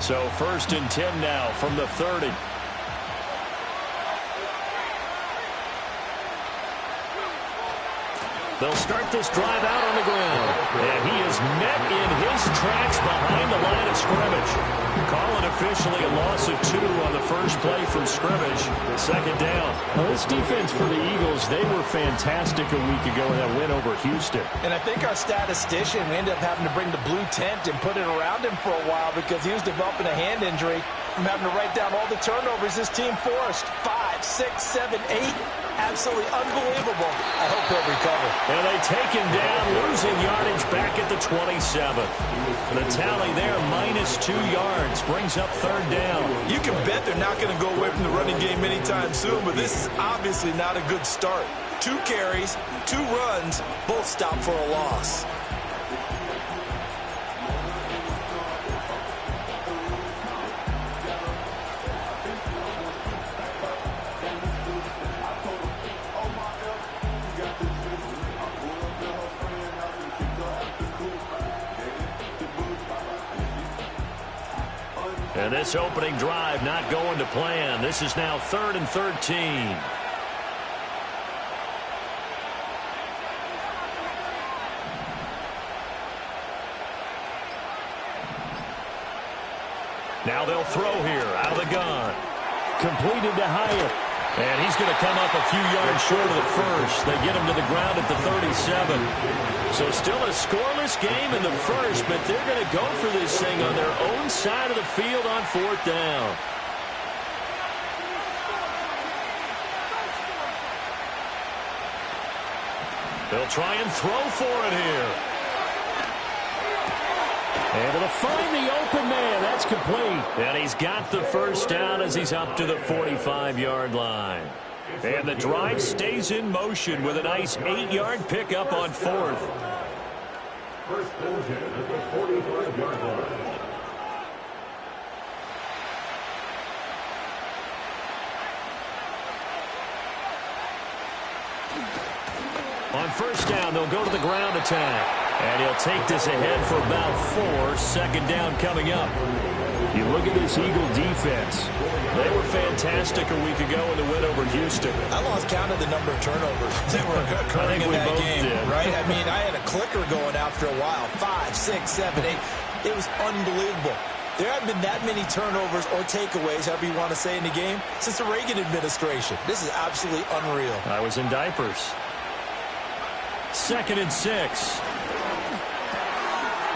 So 1st and 10 now from the 30. They'll start this drive out on the ground. And he is met in his tracks behind the line of scrimmage. Calling officially a loss of 2 on the first play from scrimmage. 2nd down. Well, this defense for the Eagles, they were fantastic a week ago in that win over Houston. And I think our statistician, we ended up having to bring the blue tent and put it around him for a while because he was developing a hand injury from having to write down all the turnovers this team forced. 5, 6, 7, 8. Absolutely unbelievable. I hope he'll recover. And they take him down, losing yardage back at the 27. The tally there, -2 yards, brings up 3rd down. You can bet they're not going to go away from the running game anytime soon, but this is obviously not a good start. 2 carries, 2 runs, both stopped for a loss. And this opening drive not going to plan. This is now 3rd and 13. Now they'll throw here out of the gun. Completed to Hyatt. And he's going to come up a few yards short of the first. They get him to the ground at the 37. So still a scoreless game in the first, but they're going to go for this thing on their own side of the field on 4th down. They'll try and throw for it here. Able to find the open man. That's complete. And he's got the first down as he's up to the 45-yard line. And the drive stays in motion with a nice 8-yard pickup on 4th. First and 10 at the 45-yard line. On 1st down, they'll go to the ground attack. And he'll take this ahead for about 4. 2nd down coming up. You look at this Eagle defense. They were fantastic a week ago in the win over Houston. I lost count of the number of turnovers that were occurring in that game, right? I mean, I had a clicker going after a while. 5, 6, 7, 8. It was unbelievable. There haven't been that many turnovers or takeaways, however you want to say, in the game since the Reagan administration. This is absolutely unreal. I was in diapers. 2nd and 6.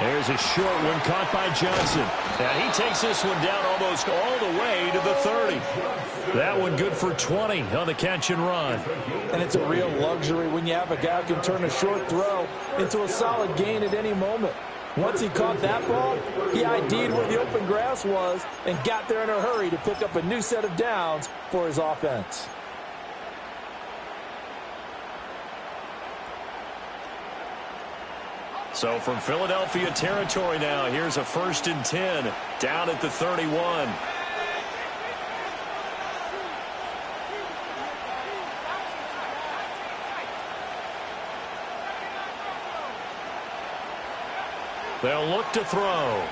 There's a short one caught by Johnson. And he takes this one down almost all the way to the 30. That one good for 20 on the catch and run. And it's a real luxury when you have a guy who can turn a short throw into a solid gain at any moment. Once he caught that ball, he ID'd where the open grass was and got there in a hurry to pick up a new set of downs for his offense. So from Philadelphia territory now, here's a 1st and 10 down at the 31. They'll look to throw.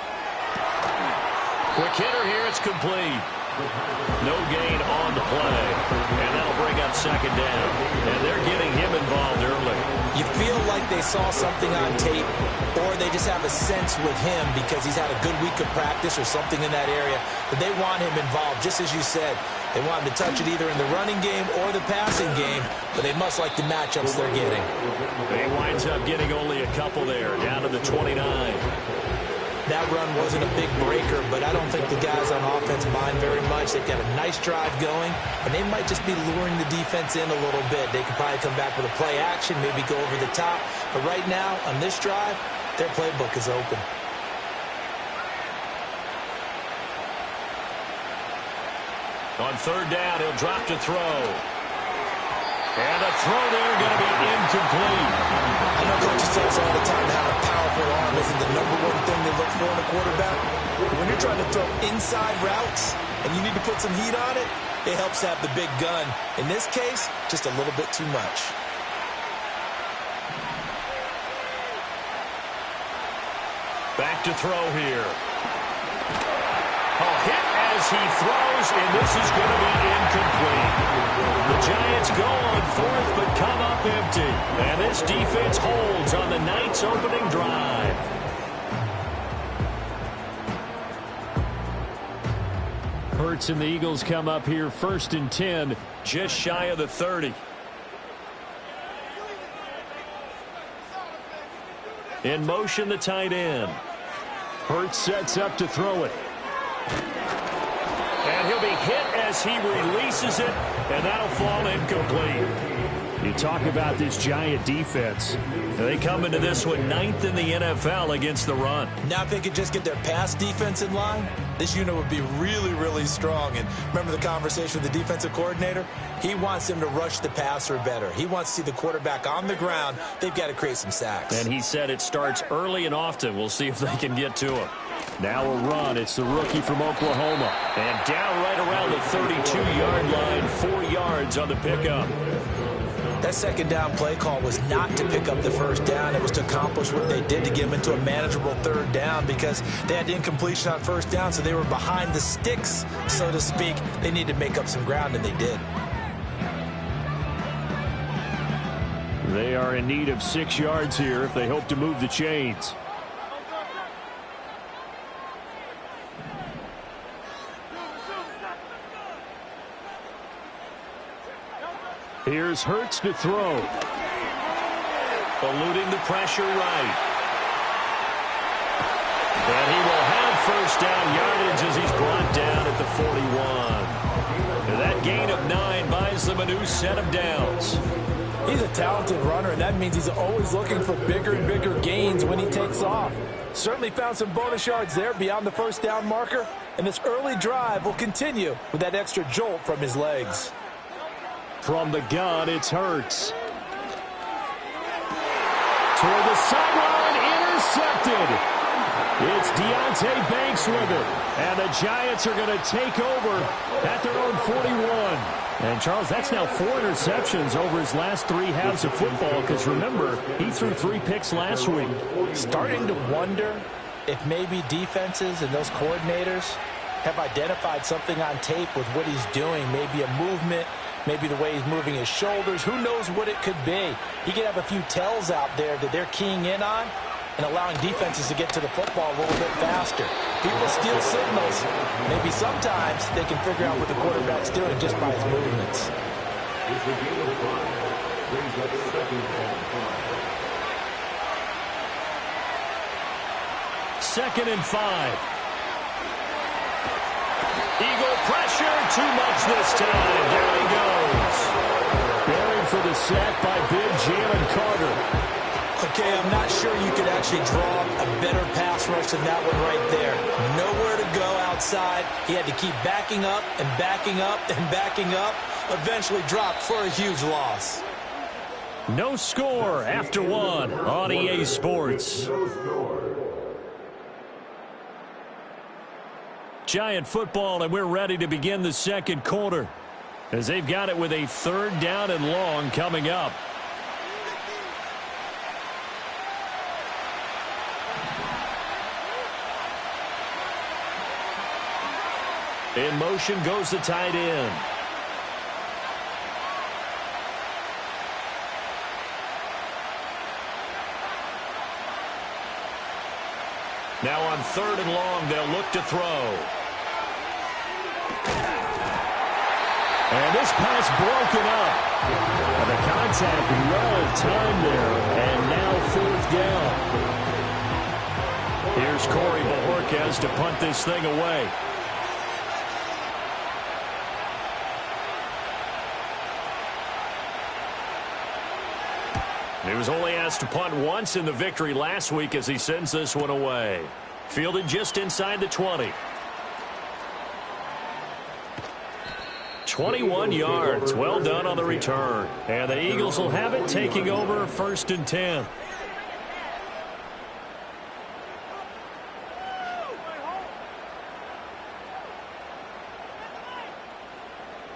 Quick hitter here, it's complete. No gain on the play. And that'll bring up 2nd down. And they're getting him involved early. You feel like they saw something on tape, or they just have a sense with him because he's had a good week of practice or something in that area, that they want him involved, just as you said. They want him to touch it either in the running game or the passing game, but they must like the matchups they're getting. He winds up getting only a couple there, down to the 29. That run wasn't a big breaker, but I don't think the guys on offense mind very much. They've got a nice drive going, and they might just be luring the defense in a little bit. They could probably come back with a play action, maybe go over the top. But right now, on this drive, their playbook is open. On 3rd down, he'll drop to throw. And the throw there going to be incomplete. I know coaches say this all the time, to have a powerful arm isn't the #1 thing they look for in a quarterback. But when you're trying to throw inside routes and you need to put some heat on it, it helps have the big gun. In this case, just a little bit too much. Back to throw here. Hit as he throws, and this is going to be incomplete. The Giants go on fourth, but come up empty. And this defense holds on the night's opening drive. Hurts and the Eagles come up here 1st and 10, just shy of the 30. In motion, the tight end. Hurts sets up to throw it. And he'll be hit as he releases it, and that'll fall incomplete. You talk about this Giant defense. They come into this one 9th in the NFL against the run. Now if they could just get their pass defense in line, this unit would be really, really strong. And remember the conversation with the defensive coordinator? He wants them to rush the passer better. He wants to see the quarterback on the ground. They've got to create some sacks. And he said it starts early and often. We'll see if they can get to him. Now a run. It's the rookie from Oklahoma. And down right around the 32-yard line, 4 yards on the pickup. That second down play call was not to pick up the first down. It was to accomplish what they did to get them into a manageable third down because they had incompletion on first down, so they were behind the sticks, so to speak. They needed to make up some ground, and they did. They are in need of 6 yards here if they hope to move the chains. Here's Hurts to throw. Eluding the pressure right. And he will have first down yardage as he's brought down at the 41. And that gain of 9 buys them a new set of downs. He's a talented runner, and that means he's always looking for bigger and bigger gains when he takes off. Certainly found some bonus yards there beyond the first down marker, and this early drive will continue with that extra jolt from his legs. From the gun, it's Hurts. Toward the sideline, intercepted. It's Deonte Banks with it. And the Giants are going to take over at their own 41. And, Charles, that's now 4 interceptions over his last 3 halves of football because, remember, he threw 3 picks last week. Starting to wonder if maybe defenses and those coordinators have identified something on tape with what he's doing, maybe a movement, maybe the way he's moving his shoulders. Who knows what it could be? He could have a few tells out there that they're keying in on and allowing defenses to get to the football a little bit faster. People steal signals. Maybe sometimes they can figure out what the quarterback's doing just by his movements. Second and 5. Eagle pressure, too much this time. Down he goes. Buried for the sack by big Jalen Carter. Okay, I'm not sure you could actually draw a better pass rush than that one right there. Nowhere to go outside. He had to keep backing up and backing up and backing up. Eventually dropped for a huge loss. No score after 1 on EA Sports. Giant football, and we're ready to begin the second quarter as they've got it with a 3rd down and long coming up. In motion goes the tight end. Now on 3rd and long, they'll look to throw. And this pass broken up. And the contact well timed there. And now 4th down. Here's Corey Bojorquez to punt this thing away. He was only asked to punt once in the victory last week as he sends this one away. Fielded just inside the 20. 21 yards. Well done on the return. And the Eagles will have it, taking over 1st and 10.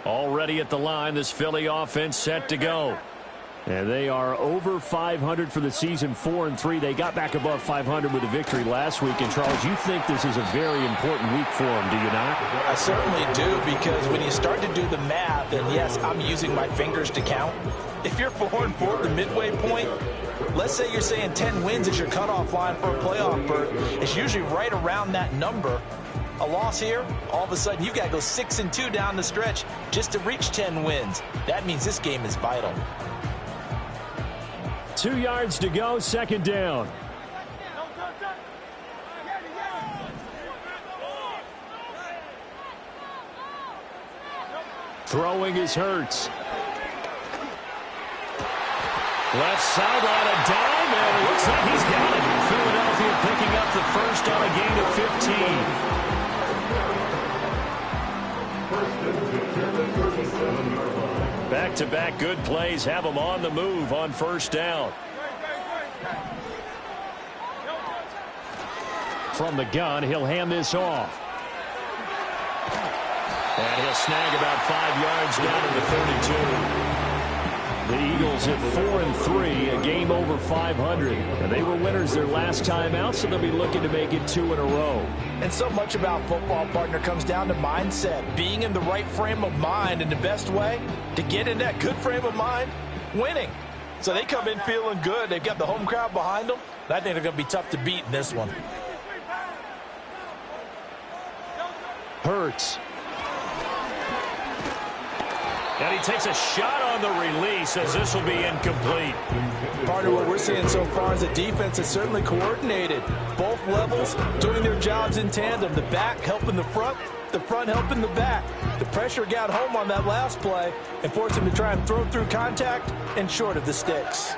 Already at the line, this Philly offense set to go. And they are over 500 for the season, 4-3. They got back above 500 with a victory last week. And, Charles, you think this is a very important week for them, do you not? I certainly do, because when you start to do the math, and yes, I'm using my fingers to count. If you're 4-4 at the midway point, let's say you're saying 10 wins is your cutoff line for a playoff berth. It's usually right around that number. A loss here, all of a sudden you've got to go 6-2 down the stretch just to reach 10 wins. That means this game is vital. 2 yards to go, second down. Throwing is Hurts. Left sideline, a dime, and it looks like he's got it. Philadelphia picking up the first on a gain of 15. Back-to-back good plays have them on the move on first down. From the gun, he'll hand this off. And he'll snag about 5 yards down to the 32. The Eagles at 4-3, a game over 500. And they were winners their last time out, so they'll be looking to make it 2 in a row. And so much about football, partner, comes down to mindset. Being in the right frame of mind, and the best way to get in that good frame of mind, winning. So they come in feeling good. They've got the home crowd behind them. And I think they're going to be tough to beat in this one. Hurts. And he takes a shot on the release as this will be incomplete. Part of what we're seeing so far is the defense is certainly coordinated. Both levels doing their jobs in tandem. The back helping the front helping the back. The pressure got home on that last play and forced him to try and throw through contact and short of the sticks.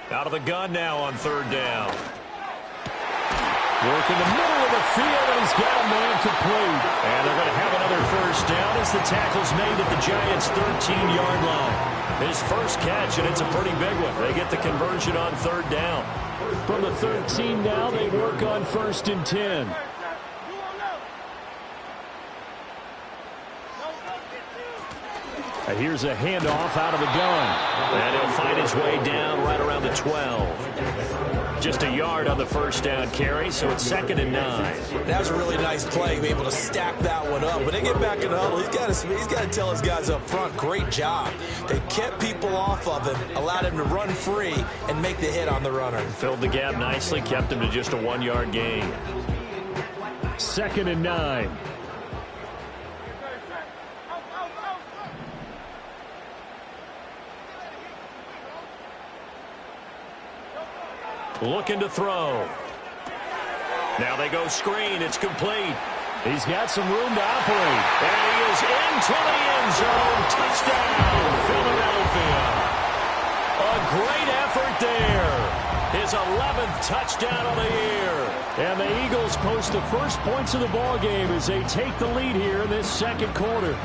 Out of the gun now on third down. Work in the middle of the field, and he's got a man complete. And they're going to have another first down as the tackle's made at the Giants' 13-yard line. His first catch, and it's a pretty big one. They get the conversion on third down. From the 13 now, they work on 1st and 10. And here's a handoff out of the gun. And he'll find his way down right around the 12. Just a yard on the first down carry, so it's 2nd and 9. That was a really nice play, be able to stack that one up. When they get back in the huddle, he's got to tell his guys up front, great job. They kept people off of him, allowed him to run free and make the hit on the runner. Filled the gap nicely, kept him to just a 1-yard gain. 2nd and 9. Looking to throw. Now they go screen. It's complete. He's got some room to operate. And he is into the end zone. Touchdown, Philadelphia. A great effort there. His 11th touchdown of the year. And the Eagles post the first points of the ball game as they take the lead here in this second quarter.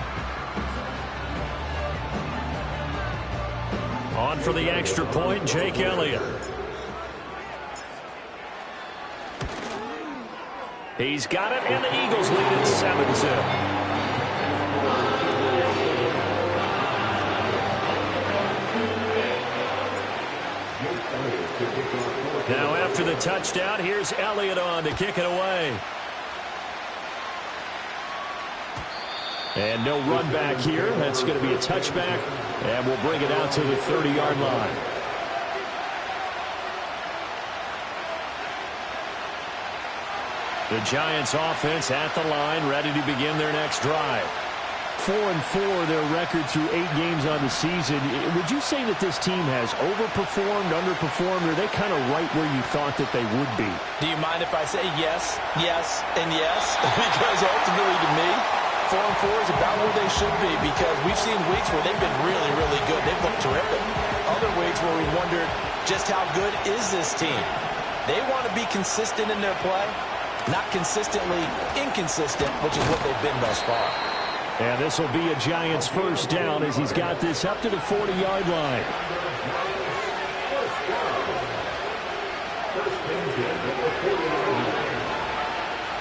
On for the extra point, Jake Elliott. He's got it, and the Eagles lead at 7-0. Now after the touchdown, here's Elliott on to kick it away. And no run back here. That's going to be a touchback, and we'll bring it out to the 30-yard line. The Giants offense at the line, ready to begin their next drive. 4-4, their record through 8 games on the season. Would you say that this team has overperformed, underperformed, or are they kind of right where you thought that they would be? Do you mind if I say yes, yes, and yes? Because ultimately to me, 4-4 is about where they should be, because we've seen weeks where they've been really, really good. They've looked terrific. Other weeks where we wondered just how good is this team. They want to be consistent in their play. Not consistently inconsistent, which is what they've been thus far. And this will be a Giants first down as he's got this up to the 40-yard line.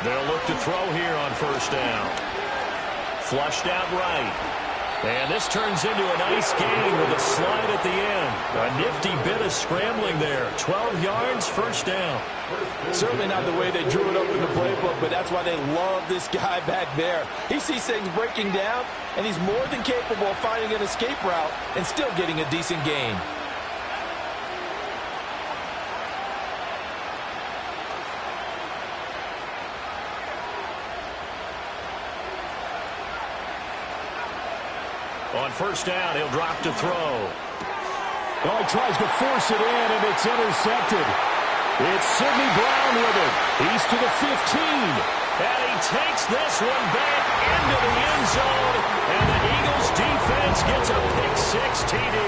They'll look to throw here on first down. Flushed out right. And this turns into a nice gain with a slide at the end. A nifty bit of scrambling there. 12 yards, first down. Certainly not the way they drew it up in the playbook, but that's why they love this guy back there. He sees things breaking down, and he's more than capable of finding an escape route and still getting a decent gain. On first down, he'll drop to throw. Oh, he tries to force it in, and it's intercepted. It's Sidney Brown with it. He's to the 15. And he takes this one back into the end zone. And the Eagles defense gets a pick-6 TD.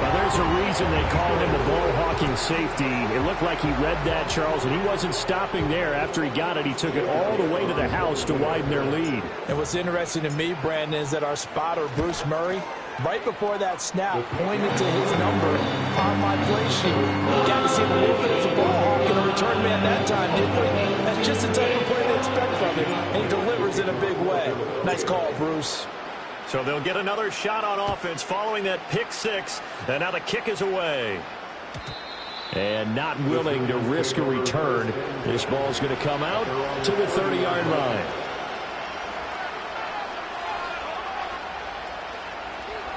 Well, there's a reason they call him the ball-hawking safety. It looked like he read that, Charles, and he wasn't stopping there. After he got it, he took it all the way to the house to widen their lead. And what's interesting to me, Brandon, is that our spotter, Bruce Murray, right before that snap, pointed to his number on my play sheet. We got to see him a little bit as a ball hawk and a return man that time, didn't we? That's just the type of play they expect from him, and he delivers in a big way. Nice call, Bruce. So they'll get another shot on offense following that pick-6, and now the kick is away. And not willing to risk a return. This ball's going to come out to the 30-yard line.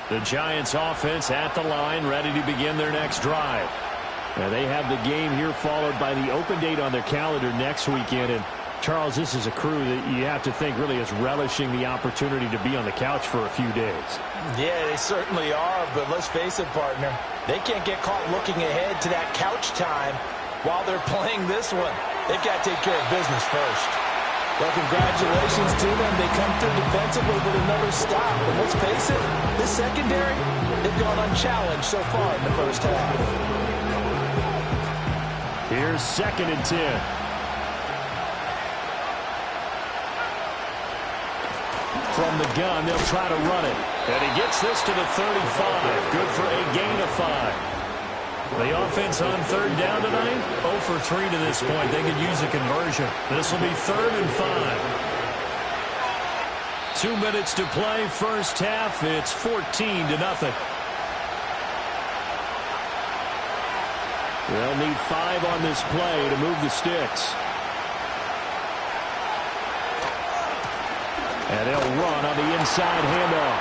The Giants offense at the line, ready to begin their next drive. Now they have the game here followed by the open date on their calendar next weekend. And Charles, this is a crew that you have to think really is relishing the opportunity to be on the couch for a few days. Yeah, they certainly are, but let's face it, partner. They can't get caught looking ahead to that couch time while they're playing this one. They've got to take care of business first. Well, congratulations to them. They come through defensively with another stop. But let's face it, this secondary, they've gone unchallenged so far in the first half. Here's 2nd and 10. From the gun, they'll try to run it. And he gets this to the 35. Good for a gain of 5. The offense on 3rd down tonight, 0 for 3 to this point. They could use a conversion. This will be 3rd and 5. 2 minutes to play, first half. It's 14-0. They'll need 5 on this play to move the sticks. And they'll run on the inside handoff.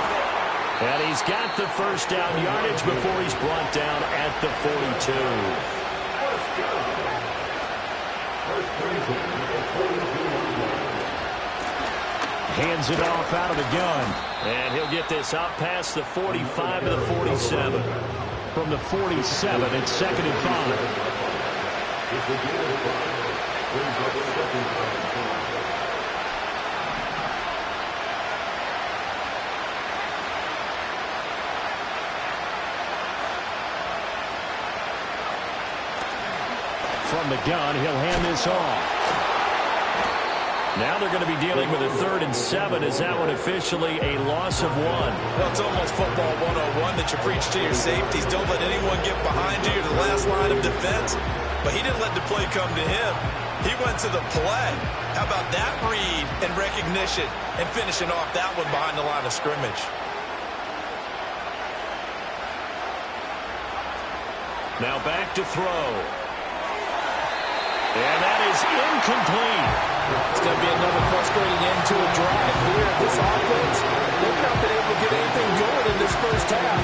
And he's got the first down yardage before he's brought down at the 42. Hands it off out of the gun. And he'll get this out past the 45 to the 47. From the 47, it's 2nd and 5. From the gun, he'll hand this off. Now they're going to be dealing with a 3rd and 7. Is that one officially a loss of 1? Well, it's almost football 101 that you preach to your safeties. Don't let anyone get behind you to the last line of defense. But he didn't let the play come to him. He went to the play. How about that read and recognition and finishing off that one behind the line of scrimmage? Now back to throw. And that is incomplete. It's going to be another frustrating end to a drive here. This offense, they've not been able to get anything going in this first half.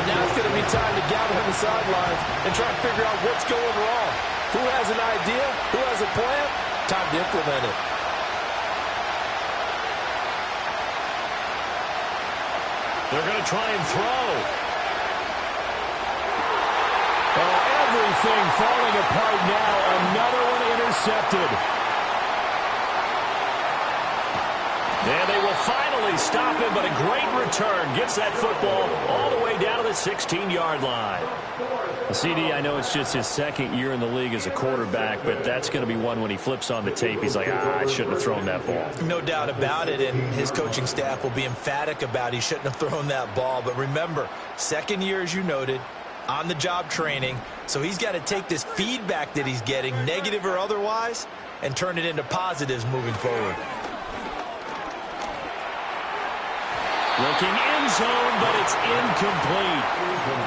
And now it's going to be time to gather on the sidelines and try to figure out what's going wrong. Who has an idea? Who has a plan? Time to implement it. They're going to try and throw. Oh, everything falling apart now. Another one intercepted. And they will finally stop him, but a great return. Gets that football all the way down to the 16-yard line. CD, I know it's just his 2nd year in the league as a quarterback, but that's going to be one when he flips on the tape. He's like, I shouldn't have thrown that ball. No doubt about it, and his coaching staff will be emphatic about he shouldn't have thrown that ball. But remember, 2nd year, as you noted, on-the-job training, so he's got to take this feedback that he's getting, negative or otherwise, and turn it into positives moving forward. Looking end zone, but it's incomplete.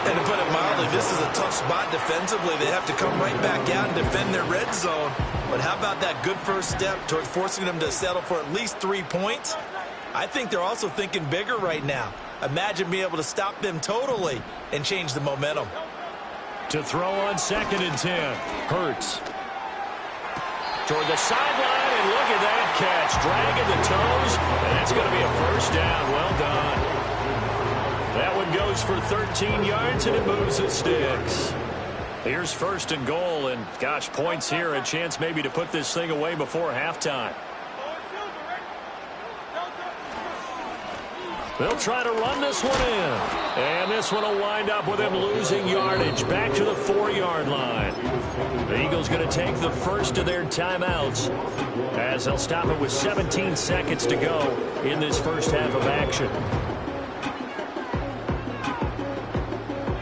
And to put it mildly, this is a tough spot defensively. They have to come right back out and defend their red zone. But how about that good first step towards forcing them to settle for at least 3 points? I think they're also thinking bigger right now. Imagine being able to stop them totally and change the momentum. To throw on 2nd and 10. Hurts. Toward the sideline, and look at that catch. Dragging the toes, and that's going to be a first down. Well done. That one goes for 13 yards, and it moves the sticks. Here's 1st and goal, and gosh, points here. A chance maybe to put this thing away before halftime. They'll try to run this one in. And this one will wind up with him losing yardage back to the 4-yard line. The Eagles going to take the first of their timeouts as they'll stop it with 17 seconds to go in this first half of action.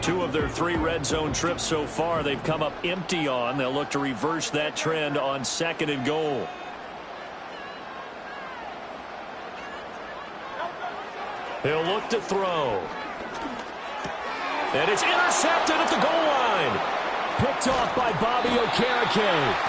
2 of their 3 red zone trips so far they've come up empty on. They'll look to reverse that trend on 2nd and goal. He'll look to throw. And it's intercepted at the goal line. Picked off by Bobby Okereke.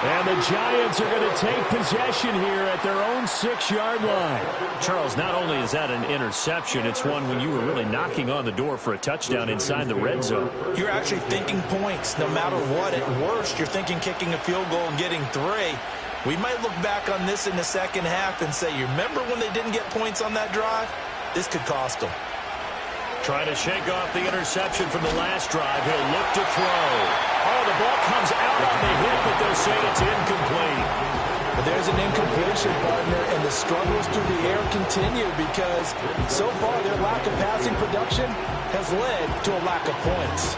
And the Giants are going to take possession here at their own 6-yard line. Charles, not only is that an interception, it's one when you were really knocking on the door for a touchdown inside the red zone. You're actually thinking points no matter what. At worst, you're thinking kicking a field goal and getting 3. We might look back on this in the second half and say, you remember when they didn't get points on that drive? This could cost them. Trying to shake off the interception from the last drive. He'll look to throw. Oh, the ball comes out on the hit, but they'll say it's incomplete. But there's an incompletion, partner, and the struggles through the air continue because so far their lack of passing production has led to a lack of points.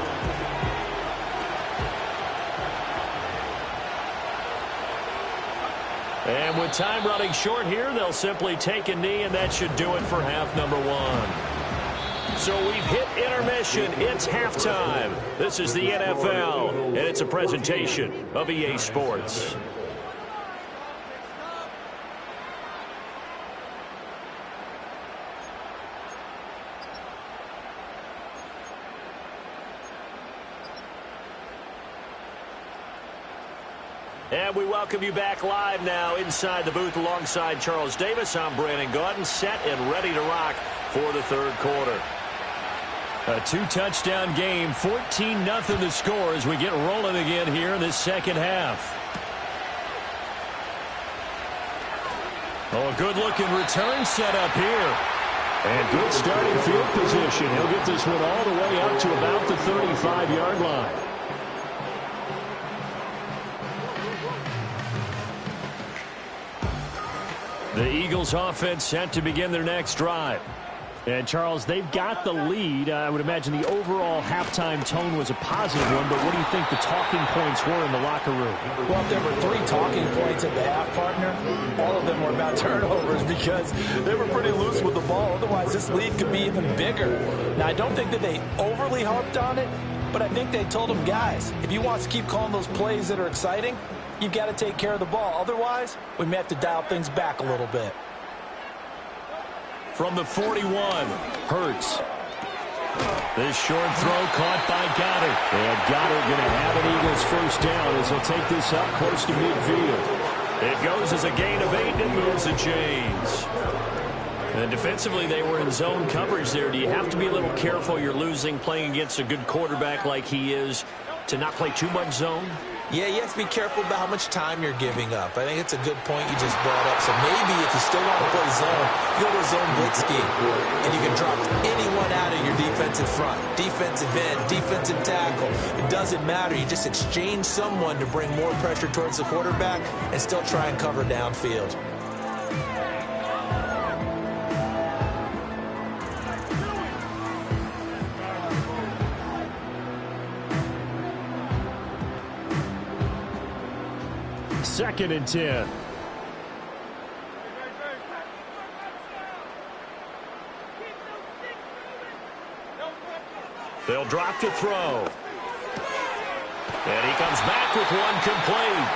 And with time running short here, they'll simply take a knee, and that should do it for half number 1. So we've hit intermission. It's halftime. This is the NFL, and it's a presentation of EA Sports. And we welcome you back live now inside the booth alongside Charles Davis. I'm Brandon Gaudin, set and ready to rock for the 3rd quarter. A 2-touchdown game, 14-0 the score as we get rolling again here in this second half. Oh, a good-looking return set up here. And good starting field position. He'll get this one all the way up to about the 35-yard line. The Eagles offense set to begin their next drive. And, Charles, they've got the lead. I would imagine the overall halftime tone was a positive one, but what do you think the talking points were in the locker room? Well, if there were 3 talking points at the half, partner, all of them were about turnovers because they were pretty loose with the ball. Otherwise, this lead could be even bigger. Now, I don't think that they overly harped on it, but I think they told them, guys, if you want to keep calling those plays that are exciting, you've got to take care of the ball. Otherwise, we may have to dial things back a little bit. From the 41, Hurts. This short throw caught by Goddard. And Goddard going to have an Eagles first down as he'll take this up close to midfield. It goes as a gain of 8 and moves the chains. And defensively, they were in zone coverage there. Do you have to be a little careful? You're losing playing against a good quarterback like he is to not play too much zone? Yeah, you have to be careful about how much time you're giving up. I think it's a good point you just brought up. So maybe if you still want to play zone, you go to a zone blitz scheme, and you can drop anyone out of your defensive front, defensive end, defensive tackle. It doesn't matter. You just exchange someone to bring more pressure towards the quarterback and still try and cover downfield. Second and 10. They'll drop to throw. And he comes back with one complete.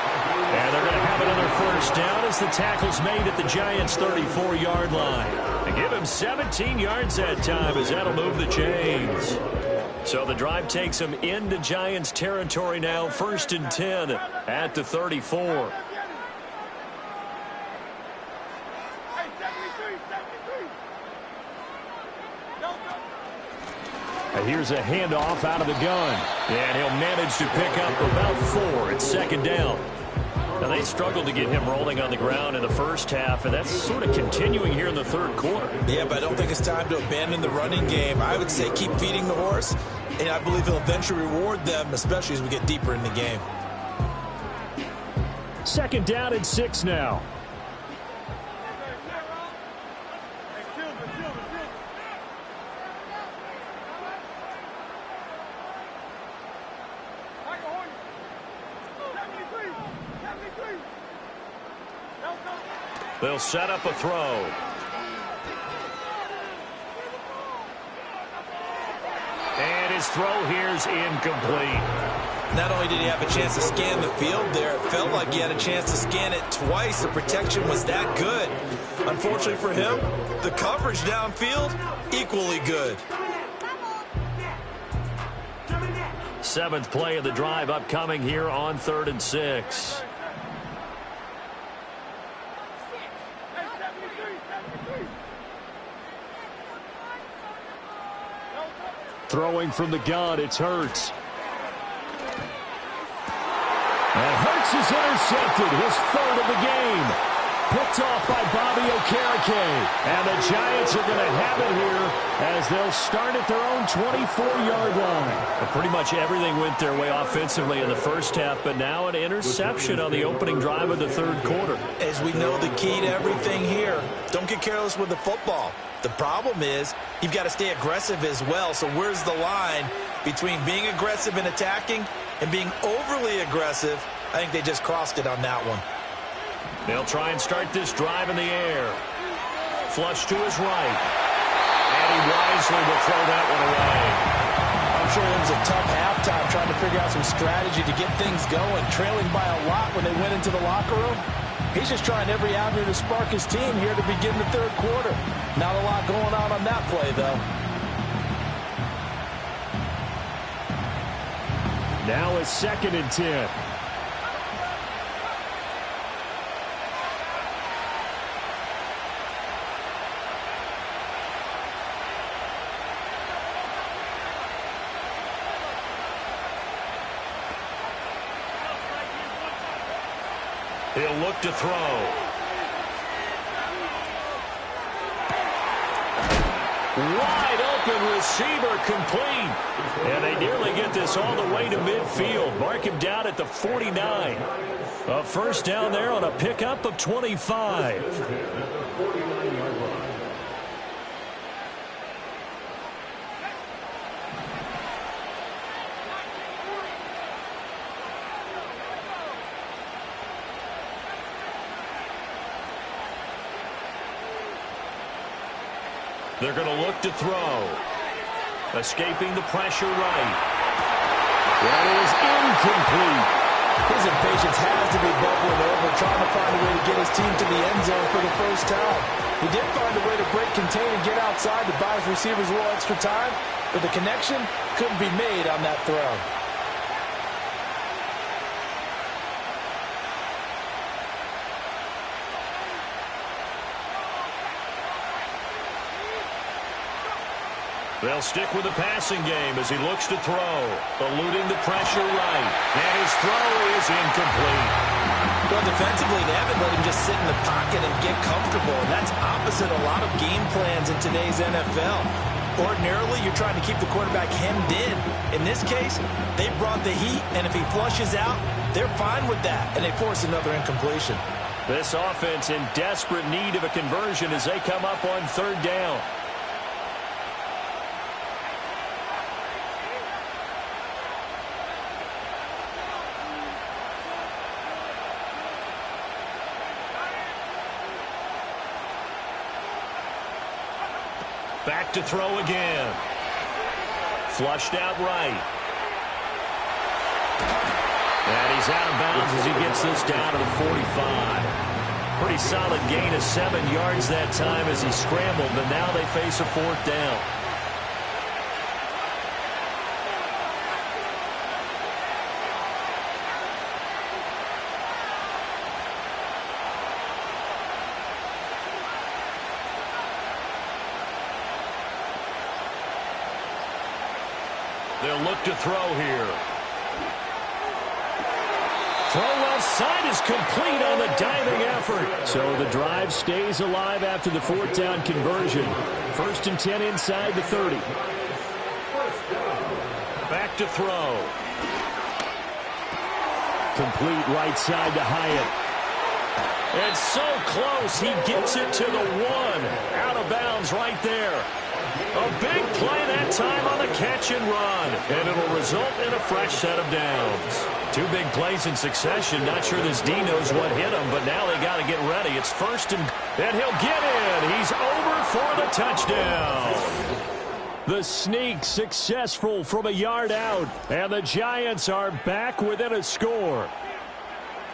And they're going to have another first down as the tackle's made at the Giants' 34-yard line. They give him 17 yards that time as that'll move the chains. So the drive takes him into Giants territory now, 1st and 10 at the 34. And here's a handoff out of the gun. And he'll manage to pick up about 4 at 2nd down. Now, they struggled to get him rolling on the ground in the first half, and that's sort of continuing here in the 3rd quarter. Yeah, but I don't think it's time to abandon the running game. I would say keep feeding the horse, and I believe he'll eventually reward them, especially as we get deeper in the game. 2nd down and 6 now. They'll set up a throw. And his throw here's incomplete. Not only did he have a chance to scan the field there, it felt like he had a chance to scan it twice. The protection was that good. Unfortunately for him, the coverage downfield, equally good. 7th play of the drive upcoming here on 3rd and 6. Throwing from the gun, it's Hurts. And Hurts is intercepted, his 3rd of the game. Picked off by Bobby Okereke. And the Giants are going to have it here as they'll start at their own 24-yard line. Well, pretty much everything went their way offensively in the first half, but now an interception on the opening drive of the 3rd quarter. As we know, the key to everything here, don't get careless with the football. The problem is you've got to stay aggressive as well. So where's the line between being aggressive and attacking and being overly aggressive? I think they just crossed it on that one. They'll try and start this drive in the air. Flush to his right. And he wisely will throw that one away. I'm sure it was a tough halftime trying to figure out some strategy to get things going. Trailing by a lot when they went into the locker room. He's just trying every avenue to spark his team here to begin the 3rd quarter. Not a lot going on that play, though. Now it's 2nd and 10. He'll look to throw. Wide open receiver complete. And they nearly get this all the way to midfield. Mark him down at the 49. A first down there on a pickup of 25. They're going to look to throw. Escaping the pressure right. That is incomplete. His impatience has to be bubbling over, trying to find a way to get his team to the end zone for the first time. He did find a way to break contain and get outside to buy his receivers a little extra time, but the connection couldn't be made on that throw. They'll stick with the passing game as he looks to throw. Eluding the pressure right. And his throw is incomplete. Well, defensively, they haven't let him just sit in the pocket and get comfortable. And that's opposite a lot of game plans in today's NFL. Ordinarily, you're trying to keep the quarterback hemmed in. In this case, they brought the heat, and if he flushes out, they're fine with that, and they force another incompletion. This offense in desperate need of a conversion as they come up on 3rd down. Back to throw again. Flushed out right. is out of bounds as he gets this down to the 45. Pretty solid gain of 7 yards that time as he scrambled, but now they face a 4th down. They'll look to throw here. Throw outside is complete on the diving effort. So the drive stays alive after the 4th down conversion. 1st and 10 inside the 30. Back to throw. Complete right side to Hyatt. It's so close. He gets it to the 1. Out of bounds right there. A big play that time on the catch and run. And it'll result in a fresh set of downs. 2 big plays in succession. Not sure this D knows what hit him, but now they got to get ready. It's 1st and he'll get in. He's over for the touchdown. The sneak successful from a yard out. And the Giants are back within a score.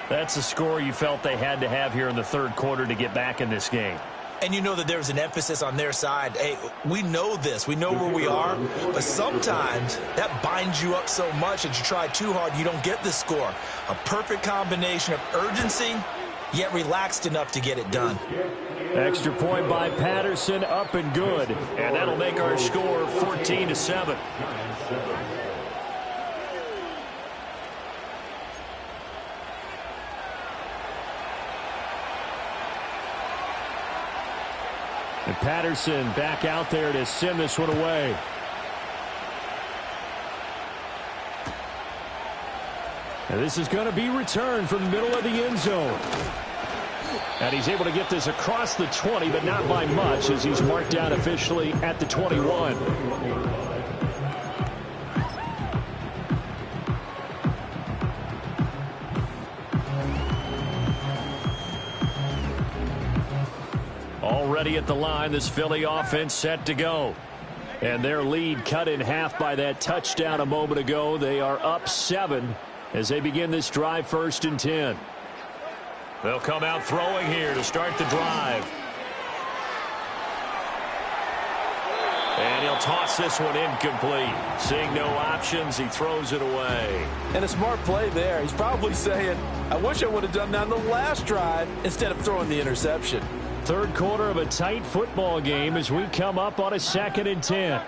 That's a score you felt they had to have here in the 3rd quarter to get back in this game. And you know that there's an emphasis on their side. Hey, we know this. We know where we are. But sometimes that binds you up so much that you try too hard, you don't get the score. A perfect combination of urgency, yet relaxed enough to get it done. Extra point by Patterson, up and good. And that'll make our score 14-7. And Patterson back out there to send this one away. And this is going to be returned from the middle of the end zone. And he's able to get this across the 20, but not by much, as he's marked down officially at the 21. Already at the line, this Philly offense set to go. And their lead cut in half by that touchdown a moment ago. They are up 7 as they begin this drive, 1st and 10. They'll come out throwing here to start the drive. And he'll toss this one incomplete. Seeing no options, he throws it away. And a smart play there. He's probably saying, I wish I would have done that on the last drive instead of throwing the interception. 3rd quarter of a tight football game as we come up on a 2nd and 10.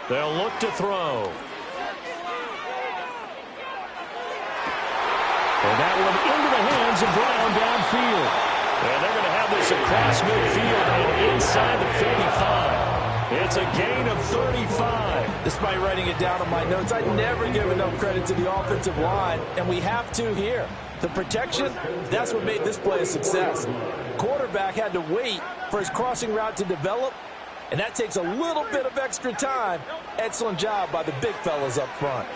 They'll look to throw. And that one into the hands of Brown downfield. And they're going to have this across midfield and inside the 35. It's a gain of 35. Despite writing it down on my notes, I never give enough credit to the offensive line, and we have to here. The protection, that's what made this play a success. Quarterback had to wait for his crossing route to develop, and that takes a little bit of extra time. Excellent job by the big fellas up front.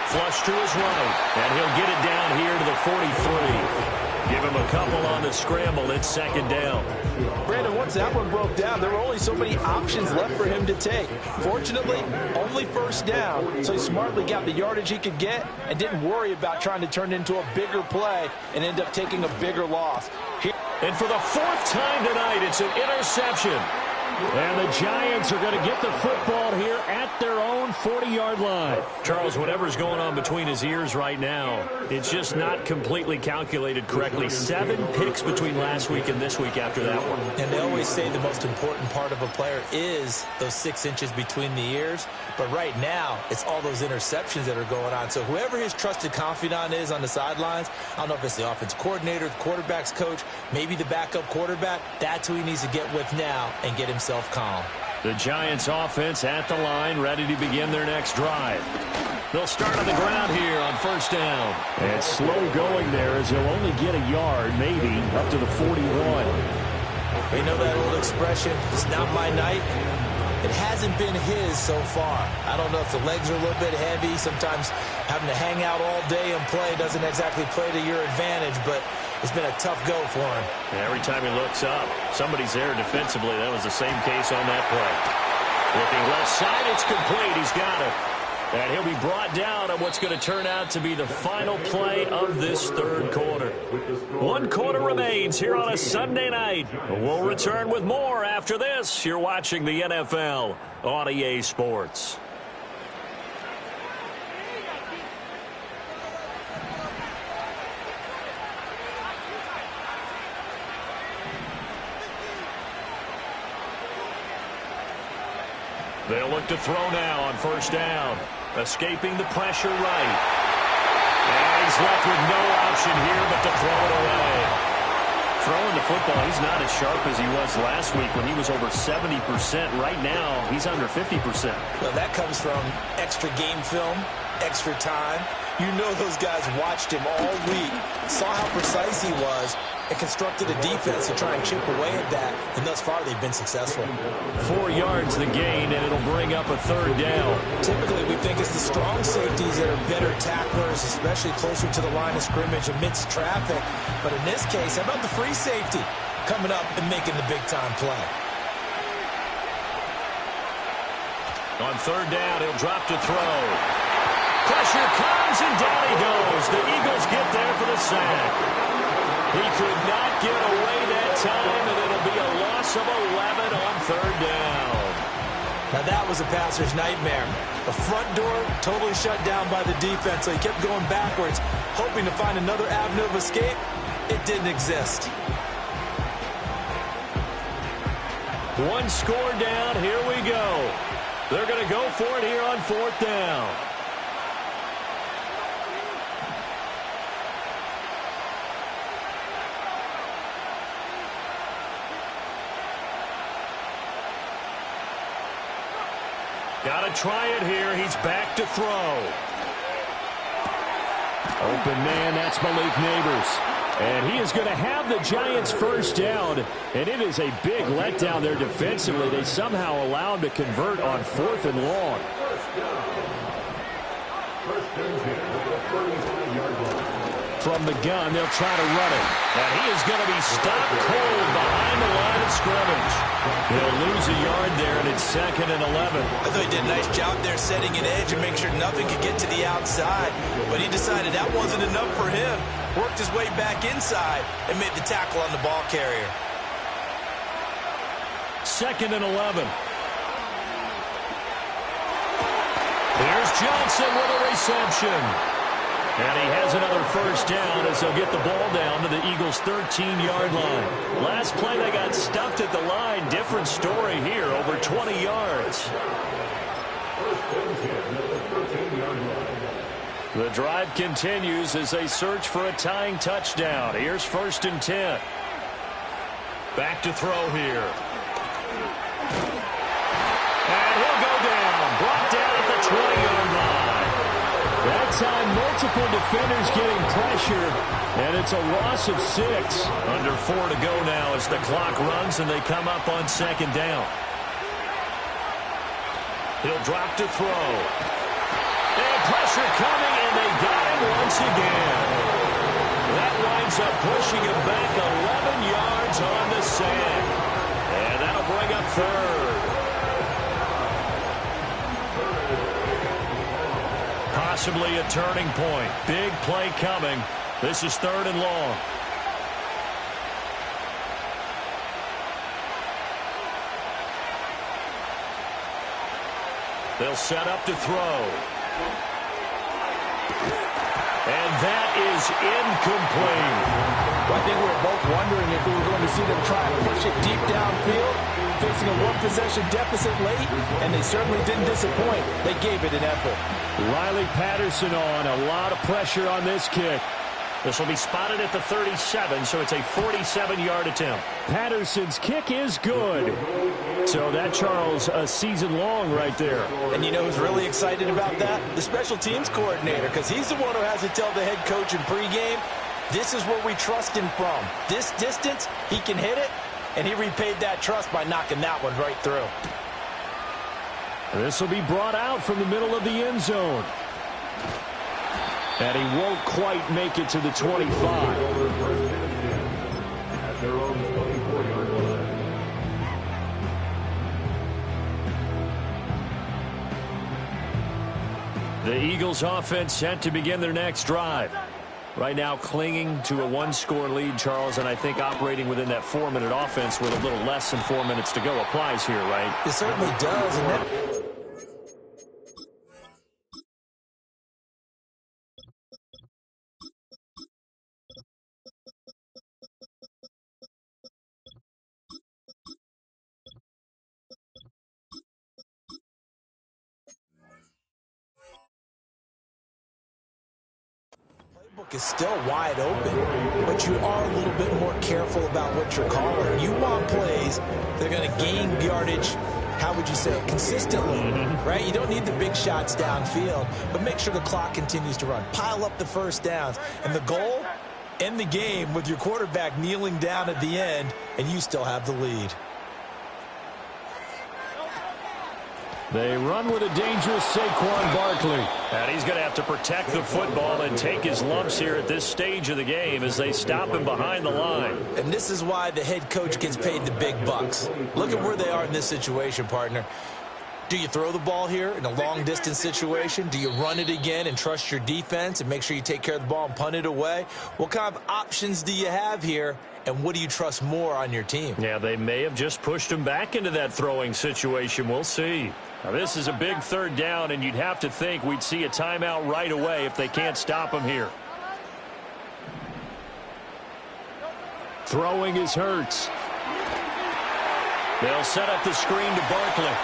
Flush to his right, and he'll get it down here to the 43. Give him a couple on the scramble. It's 2nd down. Brandon, once that one broke down, there were only so many options left for him to take. Fortunately, only 1st down, so he smartly got the yardage he could get and didn't worry about trying to turn it into a bigger play and end up taking a bigger loss. And for the 4th time tonight, it's an interception. And the Giants are going to get the football here at their own 40-yard line. Charles, whatever's going on between his ears right now, it's just not completely calculated correctly. 7 picks between last week and this week after that one. And they always say the most important part of a player is those 6 inches between the ears. But right now, it's all those interceptions that are going on. So whoever his trusted confidant is on the sidelines, I don't know if it's the offense coordinator, the quarterback's coach, maybe the backup quarterback, that's who he needs to get with now and get himself calm. The Giants offense at the line, ready to begin their next drive. They'll start on the ground here on 1st down. And slow going there as he'll only get a yard, maybe, up to the 41. You know that old expression, it's not my night. It hasn't been his so far. I don't know if the legs are a little bit heavy. Sometimes having to hang out all day and play doesn't exactly play to your advantage, but it's been a tough go for him. Every time he looks up, somebody's there defensively. That was the same case on that play. Looking left side, it's complete. He's got it. And he'll be brought down on what's going to turn out to be the final play of this third quarter. 1 quarter remains here on a Sunday night. We'll return with more after this. You're watching the NFL on EA Sports. They'll look to throw now on first down. Escaping the pressure right. And he's left with no option here but to throw it away. Throwing the football, he's not as sharp as he was last week when he was over 70%. Right now, he's under 50%. Well, that comes from extra game film, extra time. You know those guys watched him all week, saw how precise he was, and constructed a defense to try and chip away at that, and thus far they've been successful. 4 yards the gain, and it'll bring up a third down. Typically, we think it's the strong safeties that are better tacklers, especially closer to the line of scrimmage amidst traffic. But in this case, how about the free safety coming up and making the big-time play? On third down, he'll drop to throw. Pressure comes, and down he goes. The Eagles get there for the sack. He could not get away that time, and it'll be a loss of 11 on third down. Now that was a passer's nightmare. The front door totally shut down by the defense, so he kept going backwards, hoping to find another avenue of escape. It didn't exist. One score down, here we go. They're going to go for it here on fourth down. Got to try it here. He's back to throw. Open man, that's Malik Neighbors. And he is going to have the Giants first down. And it is a big letdown there defensively. They somehow allow him to convert on 4th and long. From the gun, they'll try to run it. And he is going to be stopped cold behind the line of scrimmage. He'll lose a yard there, and it's 2nd and 11. I thought he did a nice job there setting an edge and make sure nothing could get to the outside. But he decided that wasn't enough for him. Worked his way back inside and made the tackle on the ball carrier. 2nd and 11. Here's Johnson with a reception. And he has another first down as they'll get the ball down to the Eagles' 13-yard line. Last play, they got stuffed at the line. Different story here, over 20 yards. The drive continues as they search for a tying touchdown. Here's 1st and 10. Back to throw here. And he'll go down. Brought down at the 20-yard line. That time, multiple defenders getting pressure, and it's a loss of 6. Under 4 to go now as the clock runs and they come up on 2nd down. He'll drop to throw. And pressure coming, and they got him once again. That winds up pushing him back 11 yards on the sack. And that'll bring up 3rd. Possibly a turning point. Big play coming. This is 3rd and long. They'll set up to throw. And that is incomplete. Well, I think we were both wondering if we were going to see them try and push it deep downfield, facing a one-possession deficit late, and they certainly didn't disappoint. They gave it an effort. Riley Patterson on. A lot of pressure on this kick. This will be spotted at the 37, so it's a 47-yard attempt. Patterson's kick is good. So that, Charles, a season long right there. And you know who's really excited about that? The special teams coordinator, because he's the one who has to tell the head coach in pregame, this is where we trust him from. This distance, he can hit it, and he repaid that trust by knocking that one right through. This will be brought out from the middle of the end zone. And he won't quite make it to the 25. The Eagles offense set to begin their next drive. Right now clinging to a one-score lead, Charles, and I think operating within that 4-minute offense with a little less than 4 minutes to go applies here, right? It certainly does. And that playbook is still wide open, but you are a little bit more careful about what you're calling. You want plays that are going to gain yardage, how would you say it, consistently, right? You don't need the big shots downfield, but make sure the clock continues to run. Pile up the first downs. And the goal, end the game with your quarterback kneeling down at the end, and you still have the lead. They run with a dangerous Saquon Barkley. And he's going to have to protect the football and take his lumps here at this stage of the game as they stop him behind the line. And this is why the head coach gets paid the big bucks. Look at where they are in this situation, partner. Do you throw the ball here in a long-distance situation? Do you run it again and trust your defense and make sure you take care of the ball and punt it away? What kind of options do you have here, and what do you trust more on your team? Yeah, they may have just pushed him back into that throwing situation. We'll see. Now, this is a big third down, and you'd have to think we'd see a timeout right away if they can't stop him here. Throwing is Hurts. They'll set up the screen to Barkley.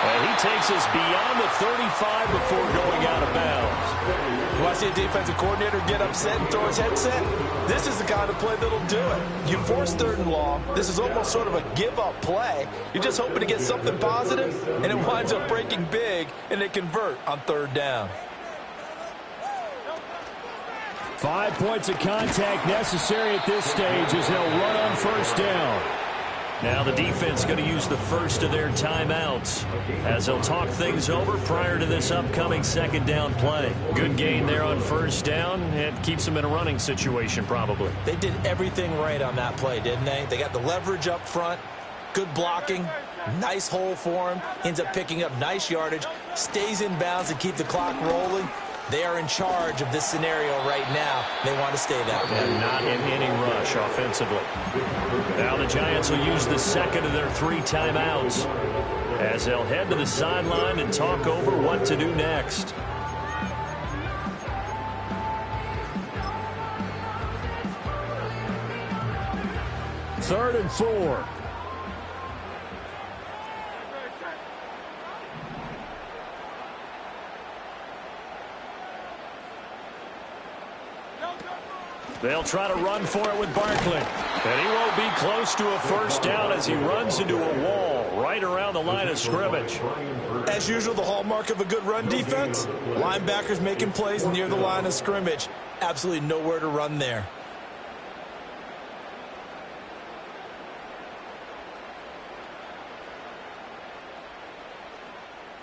And he takes us beyond the 35 before going out of bounds. You want to see a defensive coordinator get upset and throw his headset? This is the kind of play that'll do it. You force 3rd and long. This is almost sort of a give-up play. You're just hoping to get something positive, and it winds up breaking big, and they convert on 3rd down. 5 points of contact necessary at this stage as they'll run on 1st down. Now the defense going to use the first of their timeouts as they'll talk things over prior to this upcoming 2nd down play. Good gain there on 1st down. It keeps them in a running situation probably. They did everything right on that play, didn't they? They got the leverage up front, good blocking, nice hole for him, ends up picking up nice yardage, stays in bounds and keep the clock rolling. They are in charge of this scenario right now. They want to stay that way. And not in any rush offensively. Now the Giants will use the 2nd of their 3 timeouts as they'll head to the sideline and talk over what to do next. Third and 4. They'll try to run for it with Barkley. And he won't be close to a 1st down as he runs into a wall right around the line of scrimmage. As usual, the hallmark of a good run defense, linebackers making plays near the line of scrimmage. Absolutely nowhere to run there.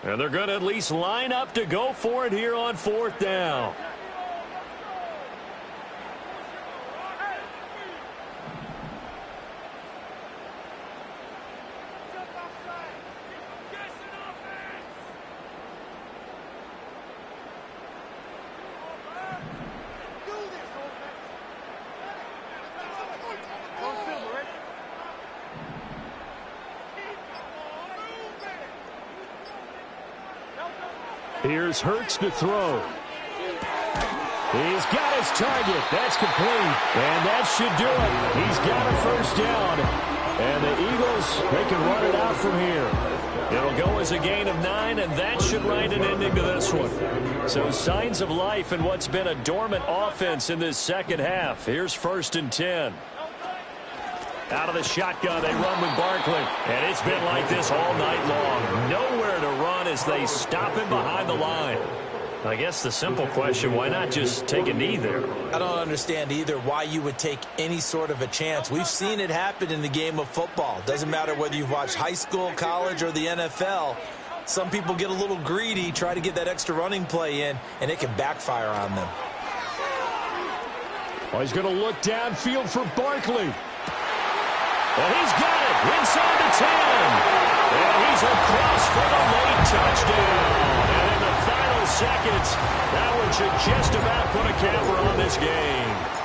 And they're going to at least line up to go for it here on 4th down. Here's Hurts to throw. He's got his target. That's complete. And that should do it. He's got a 1st down. And the Eagles, they can run it out from here. It'll go as a gain of 9, and that should write an ending to this one. So signs of life in what's been a dormant offense in this 2nd half. Here's 1st and 10. Out of the shotgun, they run with Barkley. And it's been like this all night long. Nowhere to run as they stop him behind the line. I guess the simple question, why not just take a knee there? I don't understand either why you would take any sort of a chance. We've seen it happen in the game of football. Doesn't matter whether you've watched high school, college, or the NFL. Some people get a little greedy, try to get that extra running play in, and it can backfire on them. Well, he's going to look downfield for Barkley. And he's got it inside the 10. And he's across for the late touchdown. And in the seconds. That one should just about put a capper on this game.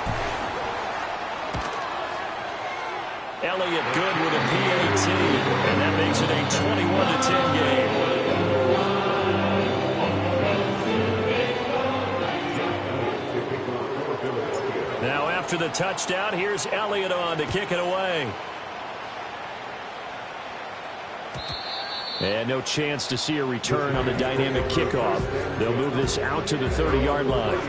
Elliott good with a PAT, and that makes it a 21-10 game. Now after the touchdown, here's Elliott on to kick it away. And no chance to see a return on the dynamic kickoff. They'll move this out to the 30-yard line.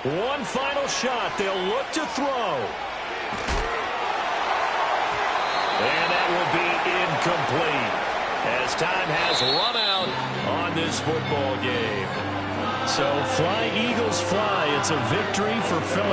One final shot. They'll look to throw. And that will be incomplete as time has run out on this football game. So fly, Eagles, fly. It's a victory for Philadelphia.